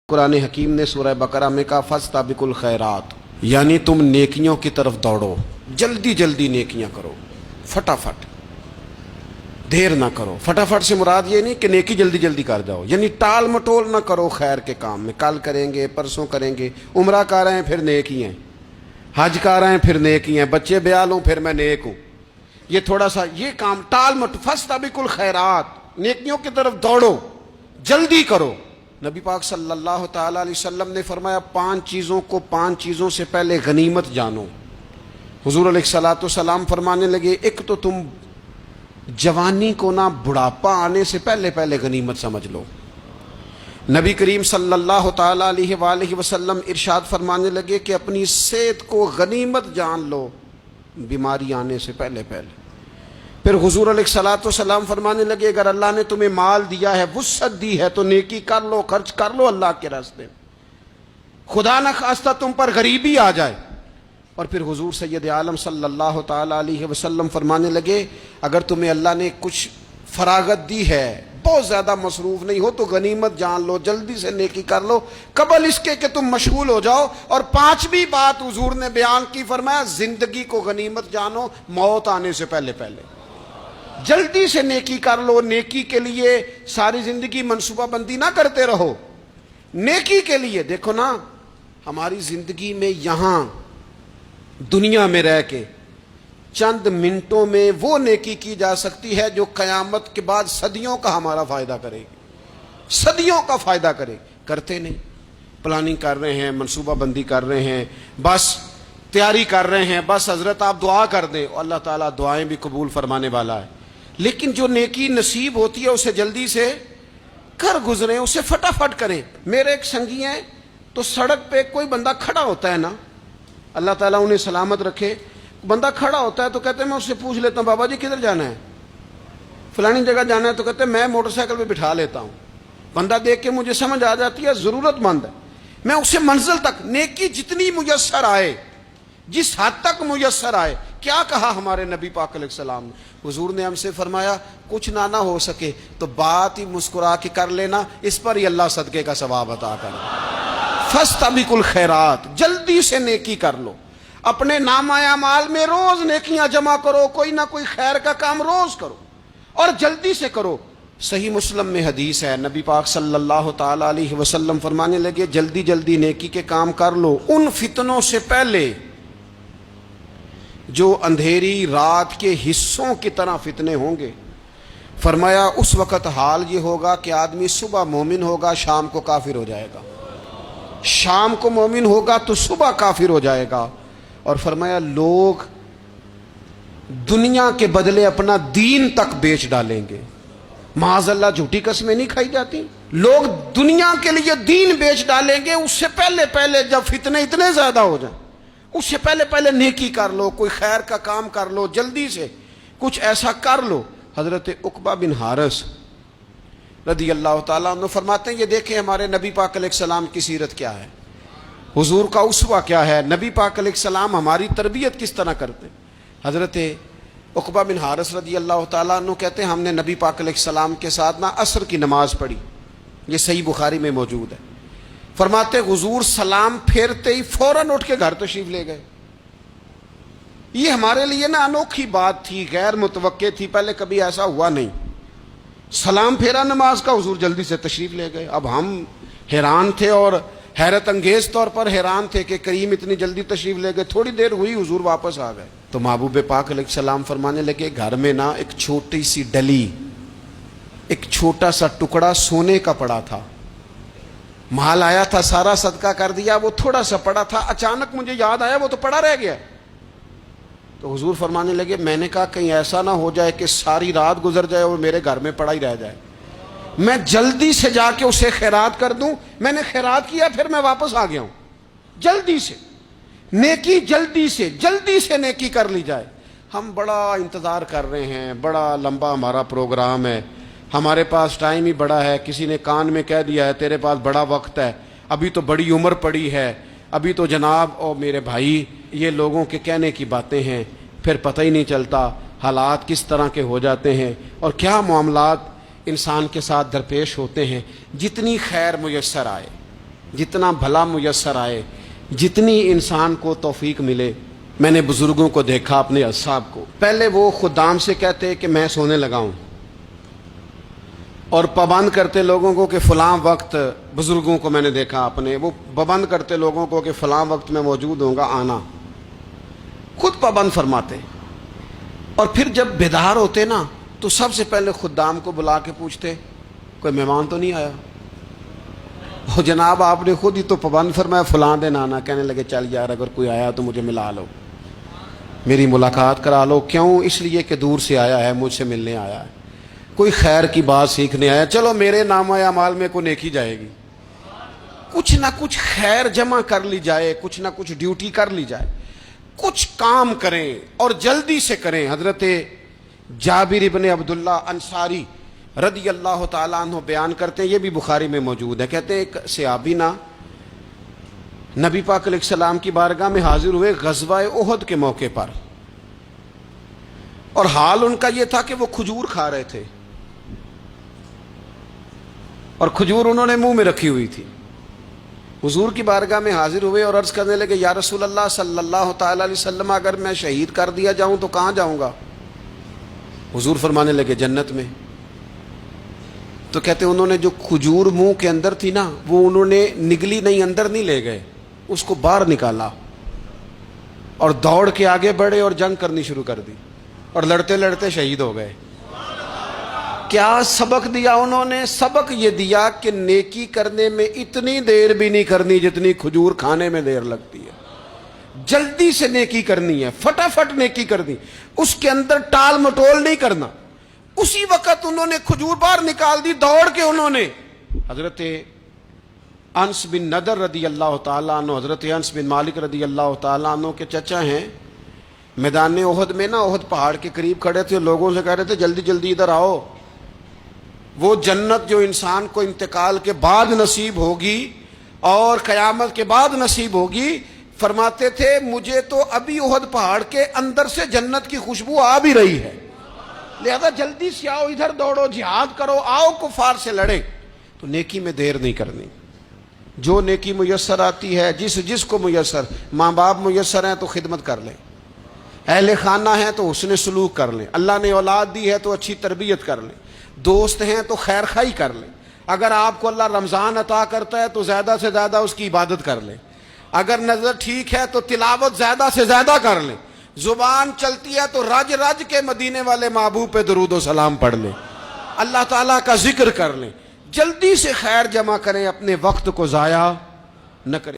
कुरान हकीम ने सूरह बकरा में कहा फस्ताबिकुल खैरात, यानी तुम नेकियों की तरफ दौड़ो, जल्दी जल्दी नेकियां करो, फटाफट, देर ना करो। फटाफट से मुराद ये नहीं कि नेकी जल्दी जल्दी कर जाओ, यानी टाल मटोल ना करो खैर के काम में, कल करेंगे परसों करेंगे, उम्रा कर रहे हैं फिर नेकी हैं, हज कर रहे हैं फिर नेकी हैं, बच्चे ब्याह लूँ फिर मैं नेक हूँ, ये थोड़ा सा ये काम टाल मट। फस्ताबिकुल खैरात, नेकियों की तरफ दौड़ो, जल्दी करो। नबी पाक सल्लल्लाहु ताला अलैहि वसल्लम ने फरमाया पांच चीज़ों से पहले गनीमत जानो। हुजूर अलैहिस्सलातु वस्सलाम फरमाने लगे, एक तो तुम जवानी को ना बुढ़ापा आने से पहले पहले गनीमत समझ लो। नबी करीम सल्लल्लाहु ताला अलैहि वसल्लम इरशाद फरमाने लगे कि अपनी सेहत को गनीमत जान लो, बीमारी आने से पहले पहले। फिर हुजूर अलैहिस्सलातु वस्सलाम फरमाने लगे, अगर अल्लाह ने तुम्हें माल दिया है, वुसअत दी है, तो नेकी कर लो, खर्च कर लो अल्लाह के रास्ते। खुदा न खास्ता तुम पर गरीबी आ जाए। और फिर हुजूर सैयद आलम सल्लल्लाहु ताला अलैहि वसल्लम फरमाने लगे, अगर तुम्हें अल्लाह ने कुछ फरागत दी है, बहुत ज़्यादा मसरूफ नहीं हो, तो गनीमत जान लो, जल्दी से नेकी कर लो, कबल इसके कि तुम मशगूल हो जाओ। और पांचवी बात हुजूर ने बयान की, फरमाया जिंदगी को गनीमत जानो, मौत आने से पहले पहले जल्दी से नेकी कर लो। नेकी के लिए सारी जिंदगी मनसूबाबंदी ना करते रहो, नेकी के लिए देखो ना, हमारी जिंदगी में यहां दुनिया में रह के चंद मिनटों में वो नेकी की जा सकती है जो कयामत के बाद सदियों का हमारा फायदा करेगी, सदियों का फायदा करे। करते नहीं, प्लानिंग कर रहे हैं, मनसूबाबंदी कर रहे हैं, बस तैयारी कर रहे हैं, बस हजरत आप दुआ कर दें, अल्लाह ताला दुआएं भी कबूल फरमाने वाला है। लेकिन जो नेकी नसीब होती है उसे जल्दी से कर गुजरें, उसे फटाफट करें। मेरे एक संगी हैं, तो सड़क पे कोई बंदा खड़ा होता है ना, अल्लाह ताला उन्हें सलामत रखे, बंदा खड़ा होता है तो कहते हैं मैं उससे पूछ लेता हूँ, बाबा जी किधर जाना है, फलानी जगह जाना है, तो कहते हैं मैं मोटरसाइकिल पे बिठा लेता हूँ। बंदा देख के मुझे समझ आ जाती है ज़रूरतमंद है, मैं उसे मंजिल तक, नेकी जितनी मुयस्सर आए, जिस हद तक मुयस्सर आए। क्या कहा हमारे नबी पाक अलैहिस्सलाम ने, हुजूर ने हमसे फरमाया कुछ ना हो सके तो बात ही मुस्कुरा के कर लेना, इस पर ही अल्लाह सदके का सवाब अता करे। फस्तबिकुल खैरात, जल्दी से नेकी कर लो, अपने नामाए अमाल में रोज नेकियां जमा करो, कोई ना कोई खैर का काम रोज करो और जल्दी से करो। सही मुस्लिम में हदीस है, नबी पाक सल्लल्लाहु ताला अलैहि वसल्लम फरमाने लगे, जल्दी जल्दी नेकी के काम कर लो उन फितनों से पहले जो अंधेरी रात के हिस्सों की तरह फितने होंगे। फरमाया उस वक़्त हाल ये होगा कि आदमी सुबह मोमिन होगा, शाम को काफिर हो जाएगा, शाम को मोमिन होगा तो सुबह काफिर हो जाएगा। और फरमाया लोग दुनिया के बदले अपना दीन तक बेच डालेंगे। माज़अल्लाह झूठी कस्में नहीं खाई जाती, लोग दुनिया के लिए दीन बेच डालेंगे। उससे पहले पहले जब फितने इतने ज्यादा हो जाए, उससे पहले पहले नेकी कर लो, कोई खैर का काम कर लो, जल्दी से कुछ ऐसा कर लो। हजरत उकबा बिन हारिस रदी अल्लाह ताला अन्हु फरमाते हैं, ये देखें हमारे नबी पाक अलैहिस्सलाम की सीरत क्या है, हुजूर का उसवा क्या है, नबी पाक अलैहिस्सलाम हमारी तरबियत किस तरह करते। हजरत उकबा बिन हारिस रदी अल्लाह ताला अन्हु कहते हैं, हमने नबी पाक अलैहिस्सलाम के साथ ना असर की नमाज पढ़ी, ये सही बुखारी में मौजूद है। फरमाते हुजूर सलाम फेरते ही फौरन उठ के घर तशरीफ ले गए। ये हमारे लिए ना अनोखी बात थी, गैर मुतवक्के थी, पहले कभी ऐसा हुआ नहीं। सलाम फेरा नमाज का, हुजूर जल्दी से तशरीफ ले गए। अब हम हैरान थे और हैरत अंगेज तौर पर हैरान थे कि करीम इतनी जल्दी तशरीफ ले गए। थोड़ी देर हुई हुजूर वापस आ गए, तो महबूब पाक अलैहिस्सलाम फरमाने लगे, घर में ना एक छोटी सी डली, एक छोटा सा टुकड़ा सोने का पड़ा था, माल आया था सारा सदका कर दिया, वो थोड़ा सा पड़ा था, अचानक मुझे याद आया वो तो पड़ा रह गया। तो हुजूर फरमाने लगे, मैंने कहा कहीं ऐसा ना हो जाए कि सारी रात गुजर जाए और मेरे घर में पड़ा ही रह जाए, मैं जल्दी से जाके उसे खैरात कर दूं। मैंने खैरात किया, फिर मैं वापस आ गया हूं। जल्दी से नेकी, जल्दी से नेकी कर ली जाए। हम बड़ा इंतजार कर रहे हैं, बड़ा लंबा हमारा प्रोग्राम है, हमारे पास टाइम ही बड़ा है, किसी ने कान में कह दिया है तेरे पास बड़ा वक्त है, अभी तो बड़ी उम्र पड़ी है, अभी तो जनाब और मेरे भाई ये लोगों के कहने की बातें हैं, फिर पता ही नहीं चलता हालात किस तरह के हो जाते हैं और क्या मामलात इंसान के साथ दरपेश होते हैं। जितनी खैर मुयस्सर आए جتنا بھلا میسر آئے، جتنی انسان کو توفیق ملے. میں نے بزرگوں کو دیکھا، اپنے اصحاب کو، پہلے وہ خدام سے کہتے کہ میں سونے لگا ہوں، اور پابند کرتے لوگوں کو کہ فلاں وقت، بزرگوں کو میں نے دیکھا اپنے، وہ پابند کرتے لوگوں کو کہ فلاں وقت میں موجود ہوں گا، آنا. خود پابند فرماتے. اور پھر جب بیدار ہوتے نا تو سب سے پہلے خدام کو بلا کے پوچھتے کوئی مہمان تو نہیں آیا؟ وہ جناب آپ نے خود ہی تو پابند فرمایا فلاں دن آنا. کہنے لگے چل یار اگر کوئی آیا تو مجھے ملا لو، میری ملاقات کرا لو. کیوں؟ اس لیے کہ دور سے آیا ہے، مجھ سے ملنے آیا ہے، کوئی خیر کی بات سیکھنے آیا. چلو میرے نامہ اعمال میں کوئی نیکی جائے گی، کچھ نہ کچھ خیر جمع کر لی جائے، کچھ نہ کچھ ڈیوٹی کر لی جائے، کچھ کام کریں اور جلدی سے کریں. حضرت جابر ابن عبداللہ انصاری رضی اللہ تعالیٰ عنہ بیان کرتے ہیں، یہ بھی بخاری میں موجود ہے. کہتے ہیں ایک صحابی نا نبی پاک علیہ السلام کی بارگاہ میں حاضر ہوئے غزوہ احد کے موقع پر، اور حال ان کا یہ تھا کہ وہ کھجور کھا رہے تھے، اور کھجور انہوں نے منہ میں رکھی ہوئی تھی. حضور کی بارگاہ میں حاضر ہوئے اور عرض کرنے لگے یا رسول اللہ صلی اللہ تعالی علیہ وسلم، اگر میں شہید کر دیا جاؤں تو کہاں جاؤں گا؟ حضور فرمانے لگے جنت میں. تو کہتے انہوں نے جو کھجور منہ کے اندر تھی نا، وہ انہوں نے نگلی نہیں، اندر نہیں لے گئے، اس کو باہر نکالا اور دوڑ کے آگے بڑھے اور جنگ کرنی شروع کر دی، اور لڑتے لڑتے شہید ہو گئے. کیا سبق دیا انہوں نے؟ سبق یہ دیا کہ نیکی کرنے میں اتنی دیر بھی نہیں کرنی جتنی کھجور کھانے میں دیر لگتی ہے. جلدی سے نیکی کرنی ہے، فٹافٹ نیکی کرنی، اس کے اندر ٹال مٹول نہیں کرنا. اسی وقت انہوں نے کھجور باہر نکال دی، دوڑ کے انہوں نے حضرت انس بن نضر رضی اللہ تعالیٰ عنہ، حضرت انس بن مالک رضی اللہ تعالیٰ عنہ کے چچا ہیں، میدان احد میں نا، احد پہاڑ کے قریب کھڑے تھے، لوگوں سے کہہ رہے تھے جلدی جلدی ادھر آؤ. وہ جنت جو انسان کو انتقال کے بعد نصیب ہوگی اور قیامت کے بعد نصیب ہوگی، فرماتے تھے مجھے تو ابھی احد پہاڑ کے اندر سے جنت کی خوشبو آ بھی رہی ہے، لہذا جلدی سے آؤ، ادھر دوڑو، جہاد کرو، آؤ کفار سے لڑیں. تو نیکی میں دیر نہیں کرنی. جو نیکی میسر آتی ہے، جس کو میسر، ماں باپ میسر ہیں تو خدمت کر لیں، اہل خانہ ہیں تو حسن سلوک کر لیں، اللہ نے اولاد دی ہے تو اچھی تربیت کر لیں، دوست ہیں تو خیر خائی کر لیں. اگر آپ کو اللہ رمضان عطا کرتا ہے تو زیادہ سے زیادہ اس کی عبادت کر لیں. اگر نظر ٹھیک ہے تو تلاوت زیادہ سے زیادہ کر لیں. زبان چلتی ہے تو رج رج کے مدینے والے محبوب پہ درود و سلام پڑھ لیں، اللہ تعالیٰ کا ذکر کر لیں. جلدی سے خیر جمع کریں، اپنے وقت کو ضائع نہ کریں.